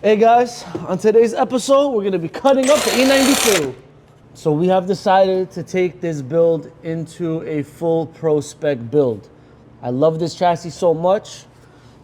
Hey guys, on today's episode, we're gonna be cutting up the E92. So we have decided to take this build into a full pro spec build. I love this chassis so much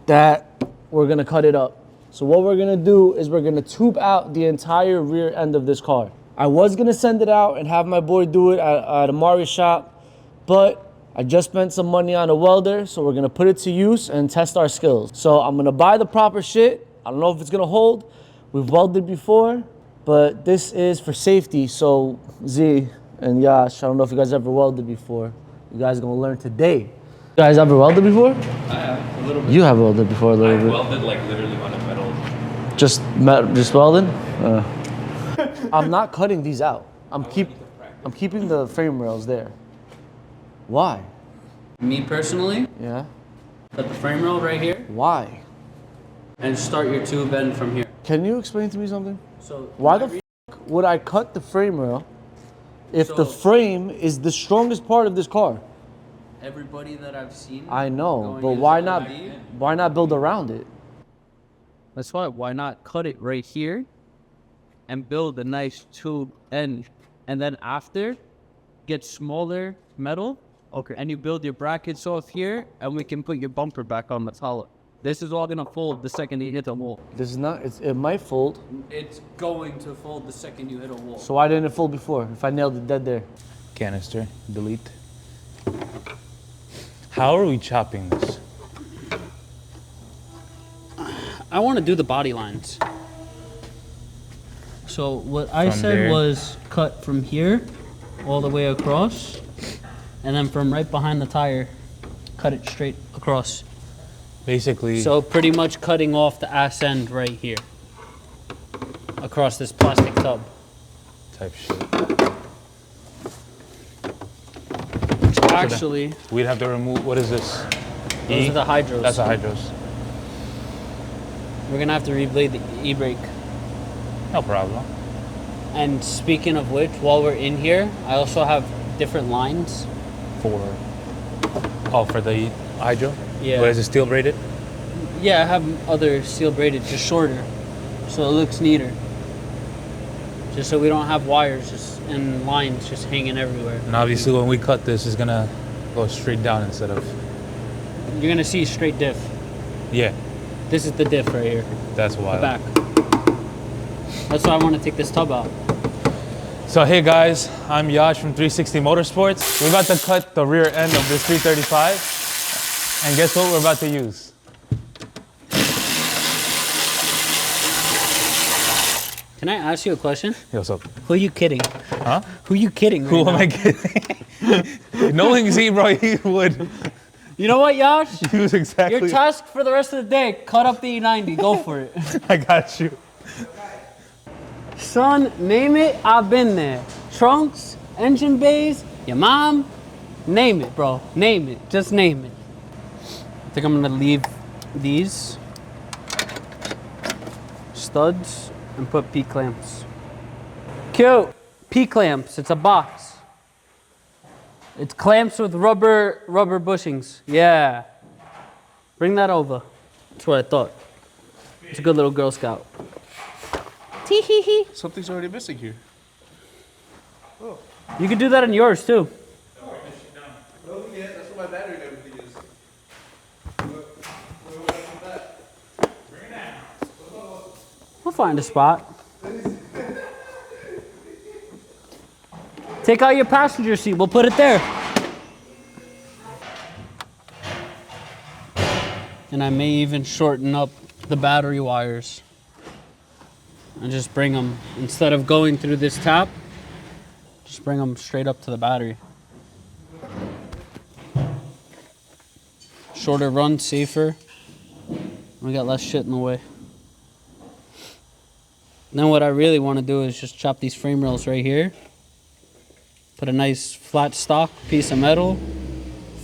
that we're gonna cut it up. So what we're gonna do is we're gonna tube out the entire rear end of this car. I was gonna send it out and have my boy do it at Amari's shop, but I just spent some money on a welder, so we're gonna put it to use and test our skills. So I'm gonna buy the proper shit. I don't know if it's gonna hold. We've welded before, but this is for safety. So Z and Yash, I don't know if you guys ever welded before. You guys are gonna learn today. You guys ever welded before? I have, a little bit. You have welded before a little bit. Welded like literally on a metal. Just welding? I'm not cutting these out. I'm keeping the frame rails there. Why? Me personally, Yeah. put the frame rail right here Why? and start your tube end from here. Can you explain to me something? So Why the would I cut the frame rail if the frame is the strongest part of this car? everybody that I've seen, I know, going but into why not build around it? that's why not cut it right here and build a nice tube end, and then after get smaller metal. Okay. And you build your brackets off here, and we can put your bumper back on the solid. This is all gonna fold the second you hit a wall. This is not. It might fold. It's going to fold the second you hit a wall. So why didn't it fold before? If I nailed it dead there. Canister, delete. How are we chopping this? I want to do the body lines. So what I From said there. was cut from here all the way across, and then from right behind the tire, cut it straight across. Basically, So pretty much cutting off the ass end right here across this plastic tub. type shit. Actually, We'd have to remove, what is this? those are the hydros. That's a hydros. We're gonna have to reblade the e-brake. No problem. And speaking of which, while we're in here, I also have different lines. For the hydro? Yeah. What is it, steel braided? Yeah, I have other steel braided, just shorter, so it looks neater. Just so we don't have wires just and lines just hanging everywhere. And obviously when we cut this, it's gonna go straight down instead of, You're gonna see straight diff. yeah, This is the diff right here, that's the wild. back. That's why I want to take this tub out. So hey guys, I'm Yash from 360 Motorsports. We're about to cut the rear end of this 335. And guess what we're about to use? Can I ask you a question? Hey, what's up? Who are you kidding? Huh? Who are you kidding? Who right am now? I kidding? Knowing Z, bro, he would You know what, Yash? use exactly. Your task for the rest of the day: cut up the E90. Go for it. I got you. Son, name it. I've been there. Trunks, engine bays, your mom. Name it, bro. Name it. Just name it. I think I'm gonna leave these studs and put P clamps. Cute. P clamps. It's a box. It's clamps with rubber bushings. Yeah. Bring that over. That's what I thought. It's a good little Girl Scout. Tee hee hee. Something's already missing here. You could do that in yours too. Oh yeah, that's what my battery and everything is. We'll find a spot. Take out your passenger seat. We'll put it there. And I may even shorten up the battery wires and just bring them, instead of going through this tap, just bring them straight up to the battery. Shorter run, safer. We got less shit in the way. Then what I really want to do is just chop these frame rails right here. Put a nice flat stock piece of metal,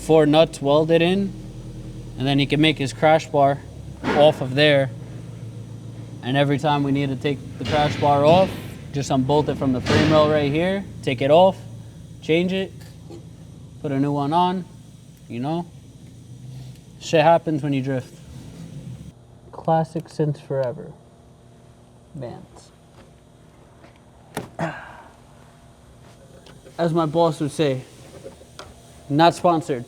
4 nuts welded in, and then he can make his crash bar off of there. And every time we need to take the crash bar off, just unbolt it from the frame rail right here, take it off, change it, put a new one on, you know? Shit happens when you drift. Classic since forever. bands. As my boss would say, not sponsored.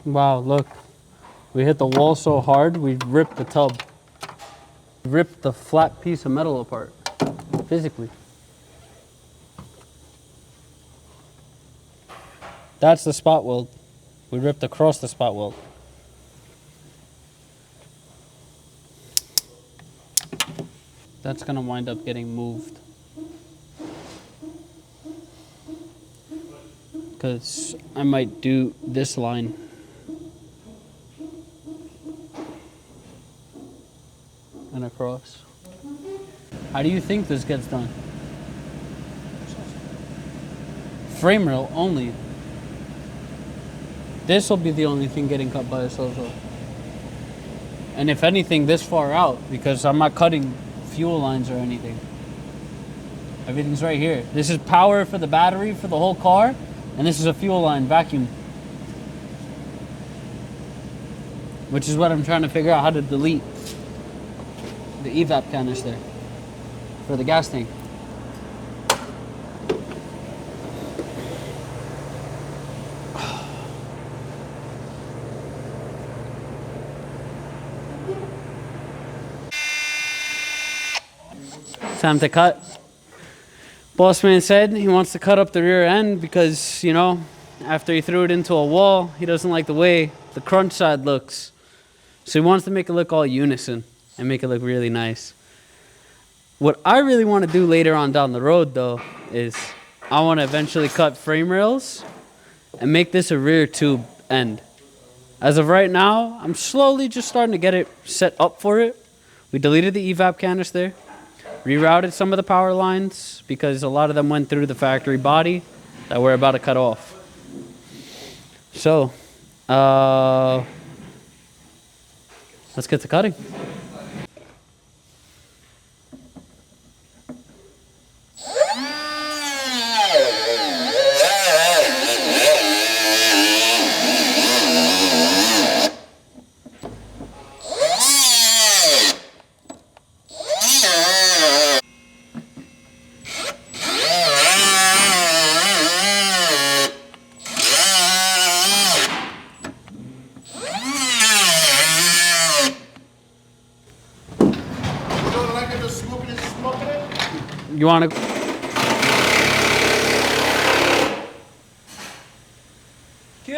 Wow, look. We hit the wall so hard, we ripped the tub. Ripped the flat piece of metal apart, physically. That's the spot weld. We ripped across the spot weld. That's gonna wind up getting moved. Because I might do this line. And across. How do you think this gets done? Frame rail only. This will be the only thing getting cut by a Sozo. And if anything, this far out, because I'm not cutting fuel lines or anything. Everything's right here. This is power for the battery for the whole car, and this is a fuel line vacuum. Which is what I'm trying to figure out how to delete. The evap canister for the gas tank. Time to cut. Boss man said he wants to cut up the rear end because, you know, after he threw it into a wall, he doesn't like the way the crunch side looks. So he wants to make it look all unison and make it look really nice. What I really want to do later on down the road, though, is I want to eventually cut frame rails and make this a rear tube end. As of right now, I'm slowly just starting to get it set up for it. We deleted the evap canister. Rerouted some of the power lines because a lot of them went through the factory body that we're about to cut off. So, let's get to cutting. You want to? Q!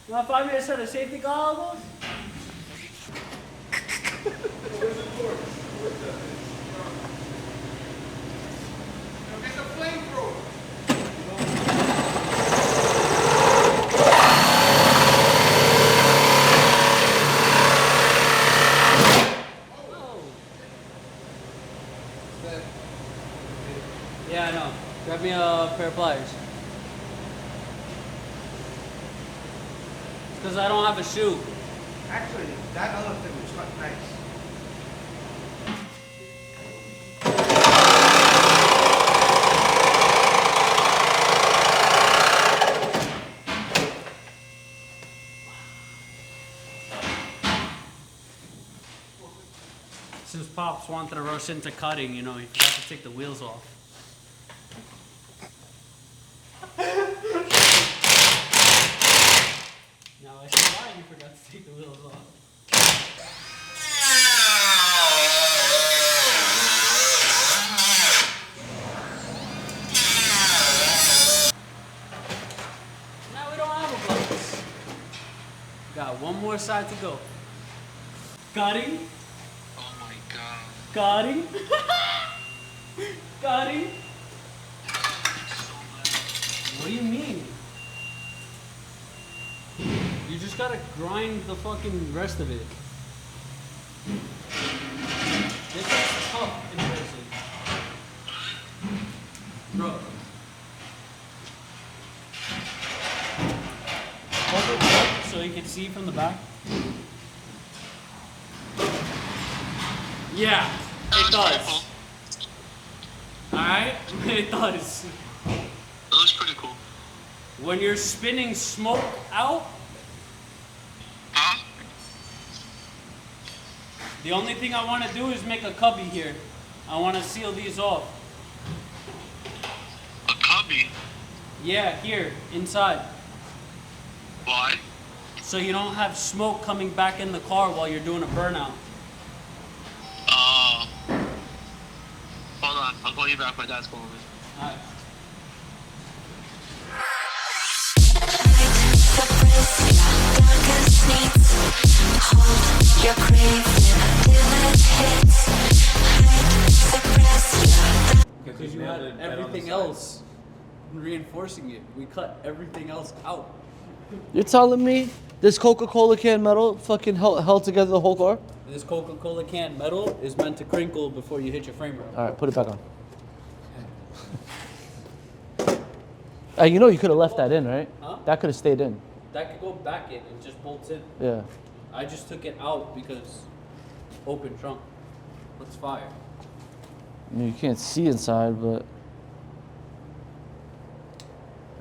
You want 5 minutes set of safety goggles? Get the flamethrower. Yeah, I know. Grab me a pair of pliers. Because I don't have a shoe. Actually, that other thing was quite nice. Since Pops wanted to rush into cutting, you know, he forgot to take the wheels off. Now I see why you forgot to take the wheels off. Now we don't have a bus. Got one more side to go. Cutting. Oh my god. Cutting. Cutting. What do you mean? You just gotta grind the fucking rest of it. This is tough in person. Bro. Hold it up so you can see from the back. Yeah, it does. Alright? It does. It looks pretty cool. When you're spinning smoke out, Huh? the only thing I want to do is make a cubby here. I want to seal these off. A cubby? Yeah, here, inside. Why? So you don't have smoke coming back in the car while you're doing a burnout. Hold on. I'll call you back. My dad's calling me. Alright. Because you had everything else reinforcing it. We cut everything else out. You're telling me this Coca-Cola can metal fucking held together the whole car? This Coca-Cola can metal is meant to crinkle before you hit your frame rail. All right, put it back on. Hey, you know you could have left that in, right? Huh? That could have stayed in. That could go back in and just bolts in. Yeah. I just took it out because open trunk. Let's fire. I mean, you can't see inside, but.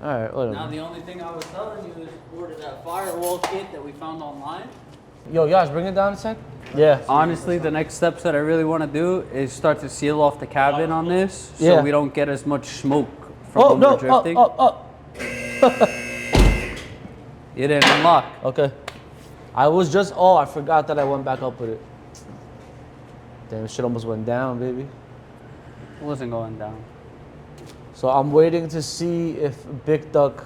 All right, whatever. Now the only thing I was telling you is order that firewall kit that we found online. Yo, Yash, bring it down a sec. Yeah. Honestly, the next steps that I really want to do is start to seal off the cabin on this so Yeah. we don't get as much smoke from Oh when no! we're drifting. Up! It didn't unlock. Okay. I was just. Oh, I forgot that I went back up with it. Damn, shit almost went down, baby. It wasn't going down. So I'm waiting to see if Big Duck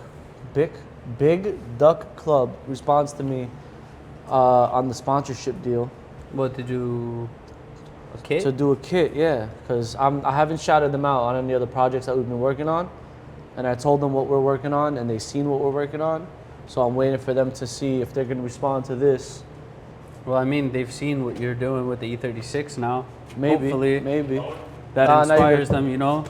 Club responds to me on the sponsorship deal What did you? A kit? to do a kit. Yeah, because I haven't shouted them out on any of the projects that we've been working on, and I told them what we're working on, and they've seen what we're working on. So I'm waiting for them to see if they're gonna respond to this. Well, I mean, they've seen what you're doing with the E36 now. Maybe, Hopefully, maybe. that Nah, not inspires even. them. You know,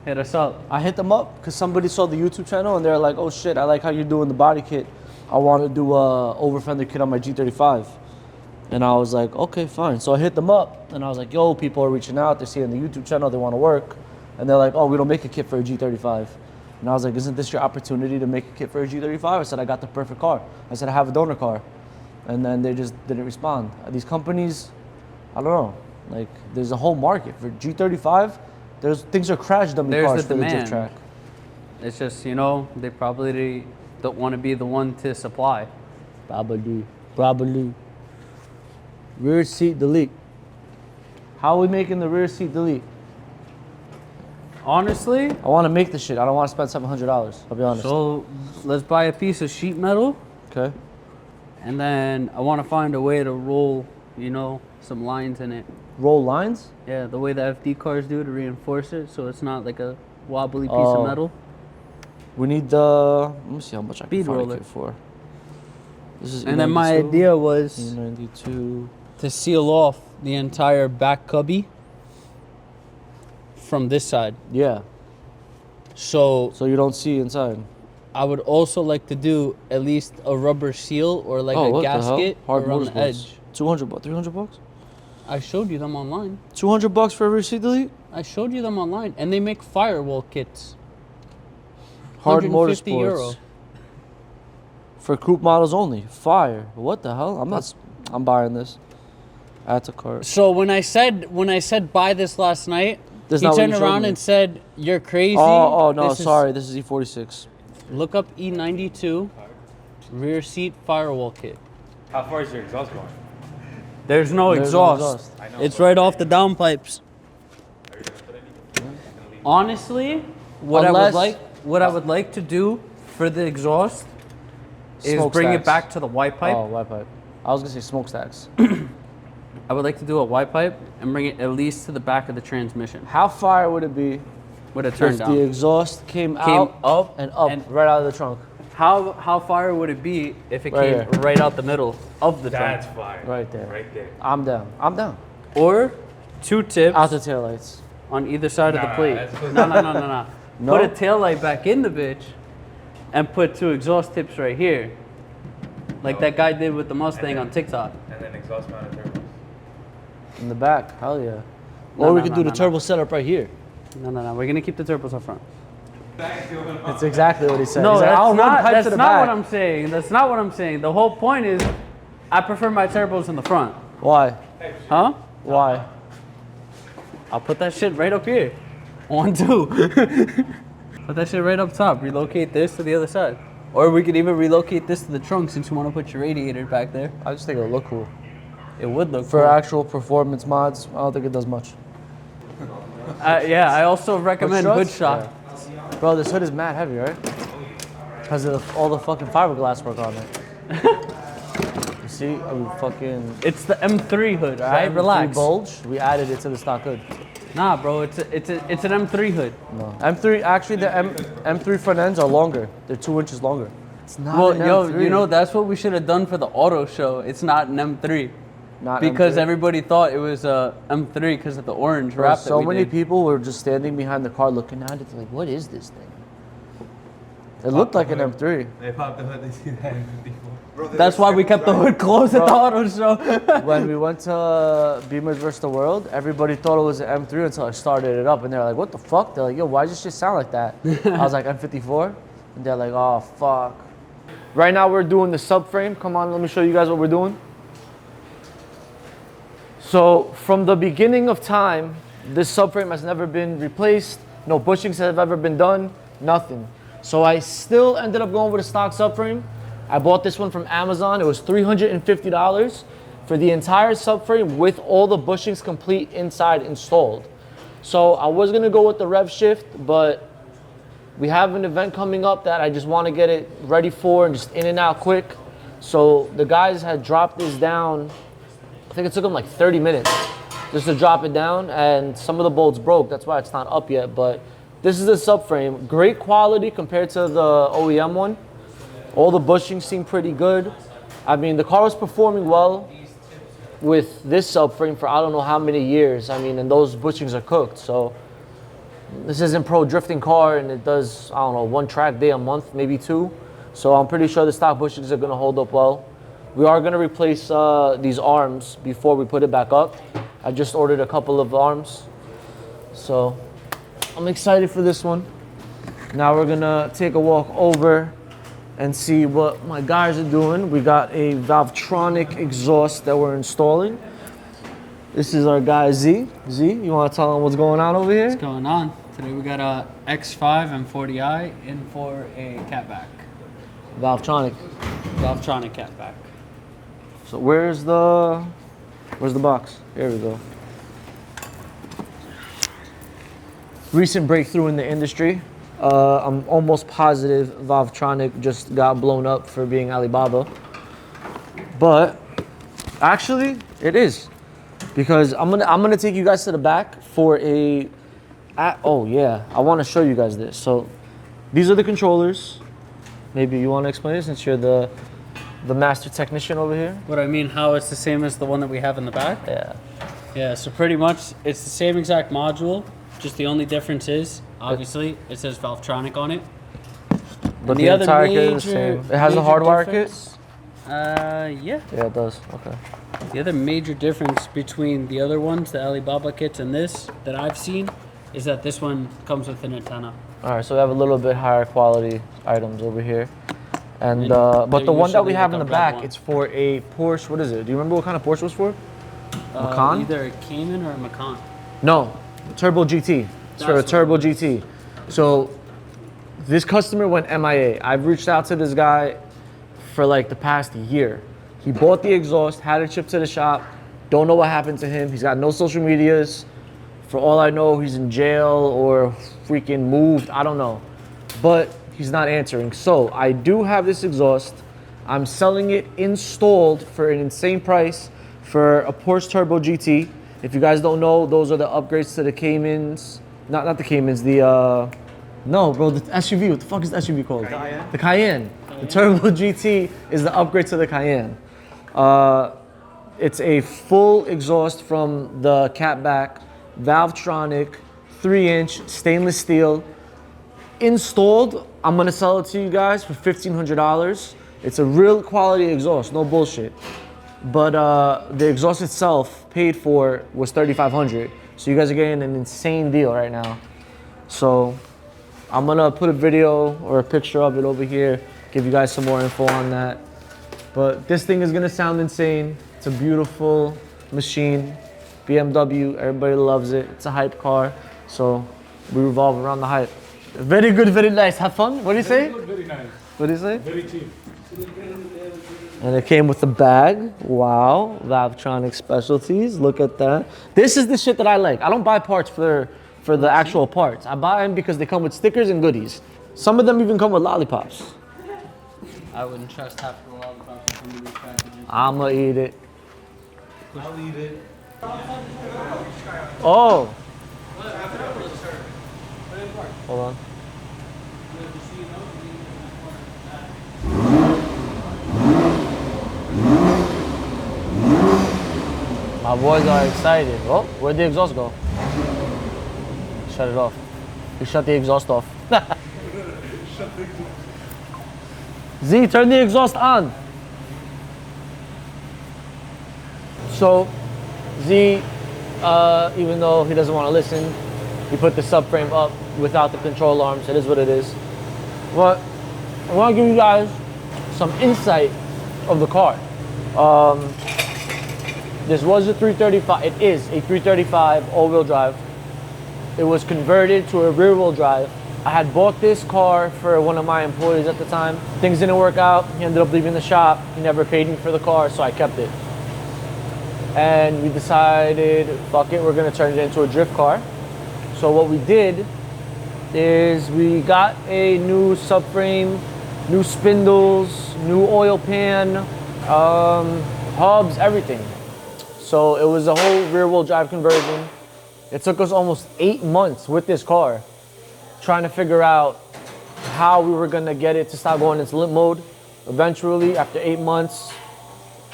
hit us up. I hit them up because somebody saw the YouTube channel and they're like, "Oh shit, I like how you're doing the body kit. I want to do a over fender kit on my G35." And I was like, "Okay, fine." So I hit them up and I was like, "Yo, people are reaching out. They're seeing the YouTube channel. They want to work." And they're like, "Oh, we don't make a kit for a G35." And I was like, "Isn't this your opportunity to make a kit for a G35?" I said, "I got the perfect car." I said, "I have a donor car." And then they just didn't respond. These companies, I don't know. Like, there's a whole market for G35. There's things are crash dummy There's cars the for the demand. drift track. It's just, you know, they probably don't want to be the one to supply. Probably. Rear seat delete. How are we making the rear seat delete? Honestly, I want to make the shit. I don't want to spend $700. I'll be honest. so let's buy a piece of sheet metal, Okay. and then I want to find a way to roll, you know, some lines in it. Roll lines. Yeah, the way the FD cars do to reinforce it, so it's not like a wobbly piece Oh. of metal. We need the. Let me see how much I can Speed find roller. it for. This is And then my E92. idea was E92. to seal off the entire back cubby from this side. Yeah. So So you don't see inside. I would also like to do at least a rubber seal or like Oh, a what the hell? gasket Hard around the motorsports. edge. 200 bucks. 300 bucks. I showed you them online. 200 bucks for a rear seat delete. I showed you them online, and they make firewall kits. Hard 150 motorsports. euro. For coupe models only. Fire. What the hell? I'm buying this. Add to cart. So when I said buy this last night, That's he not what turned you showed around me. and said, "You're crazy." Oh no, This is- sorry. This is E46. Look up E92 rear seat firewall kit. How far is your exhaust going? There's no There's no exhaust. exhaust. I know. It's right off the downpipes. Honestly, what Unless- I would like to do for the exhaust is bring it Smokestacks. back to the white pipe. Oh, white pipe. I was gonna say smokestacks. I would like to do a white pipe and bring it at least to the back of the transmission How fire would it be with a turn if down. the exhaust came out up and up and- right out of the trunk? How far would it be if it Right came here. right out the middle of the That's trunk? fire. Right there. Right there. I'm down. I'm down. Or two tips Out the taillights. on either side of the Nah, plate. that's cool. No. No? Put a tail light back in the bitch and put two exhaust tips right here. Like that guy did with the Mustang on TikTok. And then exhaust mounted turbos. In the back. Hell yeah. No, Or we no, could no, do the no, turbo setup right here. No. We're gonna keep the turbos up front. That's exactly what he said. No, He's like, that's "I'll run not. pipe That's to the not back." what I'm saying. That's not what I'm saying. The whole point is, I prefer my turbos in the front. Why? Huh? Why? I'll put that shit right up here. 1, 2. Put that shit right up top. Relocate this to the other side. Or we could even relocate this to the trunk since you want to put your radiator back there. I just think it'll look cool. It would look For cool. actual performance mods, I don't think it does much. Yeah, I also recommend hood struts? shock. Yeah. Bro, this hood is mad heavy, right? Because of all the fucking fiberglass work on it. You see? It's the M3 hood, all right? M3 Relax. bulge, we added it to the stock hood. Nah, bro, it's an M3 hood. No. M3, actually the M3 front ends are longer. They're 2 inches longer. It's not Well, an yo, M3. you know, that's what we should have done for the auto show. It's not an M3. Not Because M3. everybody thought it was a M3 because of the orange Bro, wrap that so we many did. people were just standing behind the car looking at it like, what is this thing? It looked like an M3. They popped the hood, they see that in 54. Bro, That's why we kept the hood closed at the auto show. When we went to Beamers vs. the World, everybody thought it was an M3 until I started it up, and they're like, "What the fuck?" They're like, "Yo, why does this shit sound like that?" I was like, "M54," and they're like, "Oh fuck." Right now we're doing the subframe. Come on, let me show you guys what we're doing. So from the beginning of time, this subframe has never been replaced. No bushings have ever been done. Nothing. So I still ended up going with a stock subframe. I bought this one from Amazon. It was $350 for the entire subframe with all the bushings complete inside installed. So I was gonna go with the rev shift, but we have an event coming up that I just wanna get it ready for and just in and out quick. So the guys had dropped this down. I think it took them like 30 minutes just to drop it down, and some of the bolts broke. That's why it's not up yet, but this is a subframe. Great quality compared to the OEM one. All the bushings seem pretty good. I mean, the car was performing well with this subframe for I don't know how many years. I mean, and those bushings are cooked. So this isn't pro drifting car, and it does, I don't know, 1 track day a month, maybe 2. So I'm pretty sure the stock bushings are gonna hold up well. We are gonna replace these arms before we put it back up. I just ordered a couple of arms. So I'm excited for this one. Now we're gonna take a walk over and see what my guys are doing. We got a Valvetronic exhaust that we're installing. This is our guy Z. Z, you wanna tell him what's going on over here? What's going on? Today we got a X5 M40i in for a catback. Valvetronic. Valvetronic catback. So where's the box? Here we go. Recent breakthrough in the industry. I'm almost positive Valvetronic just got blown up for being Alibaba. But actually, it is. Because I'm gonna take you guys to the back for oh yeah, I wanna show you guys this. So these are the controllers. Maybe you wanna explain it since you're the master technician over here? What I mean, how it's the same as the one that we have in the back? Yeah. Yeah, so pretty much it's the same exact module, just the only difference is, obviously, it says Valvetronic on it. But the the other entire kit is the major- same. It has a major hardwire kit? difference- Yeah. Yeah, it does. Okay. The other major difference between the other ones, the Alibaba kits, and this that I've seen, is that this one comes with an antenna. All right, so we have a little bit higher quality items over here. And And but they're the one that we usually have like in the a red back, one. it's for a Porsche. What is it? Do you remember what kind of Porsche it was for? Macan? Either a Cayman or a Macan. No, Turbo GT. It's for a That's what Turbo it GT. So this customer went MIA. I've reached out to this guy for like the past year. He bought the exhaust, had it shipped to the shop. Don't know what happened to him. He's got no social medias. For all I know, he's in jail or freaking moved. I don't know. But he's not answering. So I do have this exhaust. I'm selling it installed for an insane price for a Porsche Turbo GT. If you guys don't know, those are the upgrades to the Caymans. Not the Caymans, no, bro, the SUV. What the fuck is the SUV called? Cayenne. The Cayenne. The Turbo GT is the upgrade to the Cayenne. It's a full exhaust from the catback, Valvetronic, 3-inch stainless steel. Installed, I'm gonna sell it to you guys for $1,500. It's a real quality exhaust, no bullshit. But the exhaust itself, paid for, was $3,500. So you guys are getting an insane deal right now. So I'm gonna put a video or a picture of it over here, give you guys some more info on that. But this thing is gonna sound insane. It's a beautiful machine. BMW, everybody loves it. It's a hype car. So we revolve around the hype. Very good, very nice. Have fun? What do you say? Very good, very nice. What do you say? Very cheap. And it came with the bag. Wow, Valvetronic Specialties. Look at that. This is the shit that I like. I don't buy parts for the actual parts. I buy them because they come with stickers and goodies. Some of them even come with lollipops. I wouldn't trust half the lollipops in some of these packages. I'ma eat it. I'll eat it. Oh. Hold on. My boys are excited. Oh, where'd the exhaust go? Shut it off. He shut the exhaust off. Z, turn the exhaust on. So, Z, even though he doesn't want to listen, he put the subframe up without the control arms. It is what it is. But I want to give you guys some insight of the car. This was a 335. It is a 335 all-wheel drive. It was converted to a rear-wheel drive. I had bought this car for one of my employees at the time. Things didn't work out. He ended up leaving the shop. He never paid me for the car, so I kept it. And we decided, fuck it, we're gonna turn it into a drift car. So what we did is we got a new subframe, new spindles, new oil pan, hubs, everything. So it was a whole rear-wheel drive conversion. It took us almost 8 months with this car trying to figure out how we were gonna get it to stop going into limp mode. Eventually, after 8 months,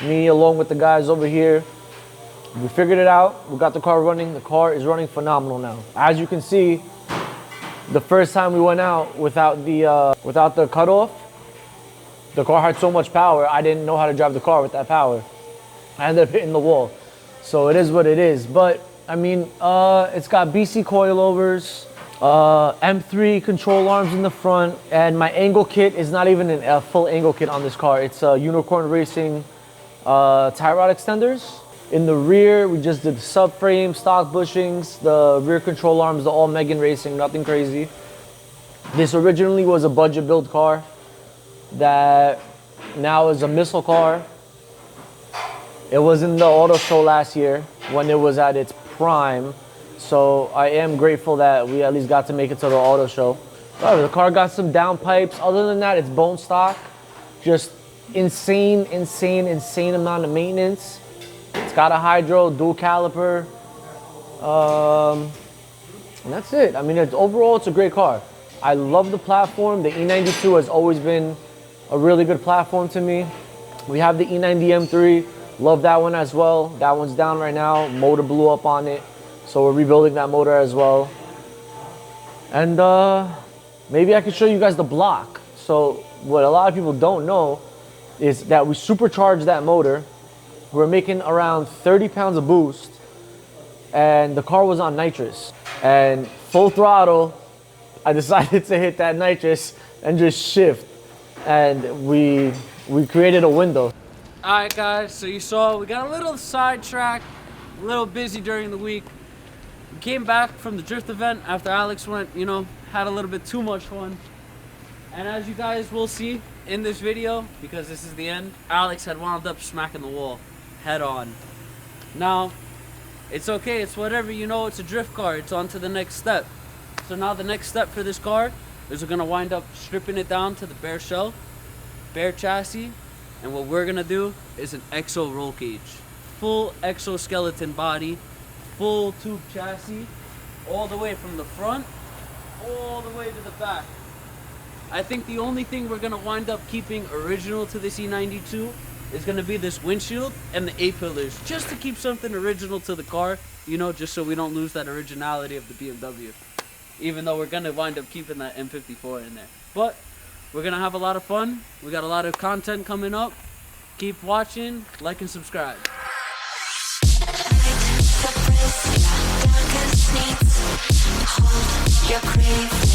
me along with the guys over here, we figured it out. We got the car running. The car is running phenomenal now. As you can see, the first time we went out without the cutoff, the car had so much power, I didn't know how to drive the car with that power. I ended up hitting the wall. So it is what it is. But I mean, it's got BC coilovers, M3 control arms in the front, and my angle kit is not even a full angle kit on this car. It's a Unicorn Racing tie rod extenders. In the rear, we just did the subframe, stock bushings, the rear control arms, the all Megan Racing, nothing crazy. This originally was a budget build car that now is a missile car. It was in the auto show last year when it was at its prime. So I am grateful that we at least got to make it to the auto show. The car got some downpipes. Other than that, it's bone stock. Just insane amount of maintenance. It's got a hydro, dual caliper. And that's it. I mean, overall, it's a great car. I love the platform. The E92 has always been a really good platform to me. We have the E90 M3. Love that one as well. That one's down right now. Motor blew up on it. So we're rebuilding that motor as well. And maybe I can show you guys the block. So what a lot of people don't know is that we supercharged that motor. We're making around 30 pounds of boost. And the car was on nitrous. And full throttle, I decided to hit that nitrous and just shift. And we created a window. All right, guys, so you saw we got a little sidetracked, a little busy during the week. We came back from the drift event after Alex went, had a little bit too much fun. And as you guys will see in this video, because this is the end, Alex had wound up smacking the wall head on. Now, it's okay, it's whatever, it's a drift car, it's on to the next step. So now the next step for this car is we're gonna wind up stripping it down to the bare shell, bare chassis, and what we're gonna do is an exo roll cage. Full exoskeleton body, full tube chassis, all the way from the front, all the way to the back. I think the only thing we're gonna wind up keeping original to this E92 is gonna be this windshield and the A-pillars, just to keep something original to the car, just so we don't lose that originality of the BMW. Even though we're gonna wind up keeping that M54 in there. But we're gonna have a lot of fun. We got a lot of content coming up. Keep watching, like and subscribe. Your Bye.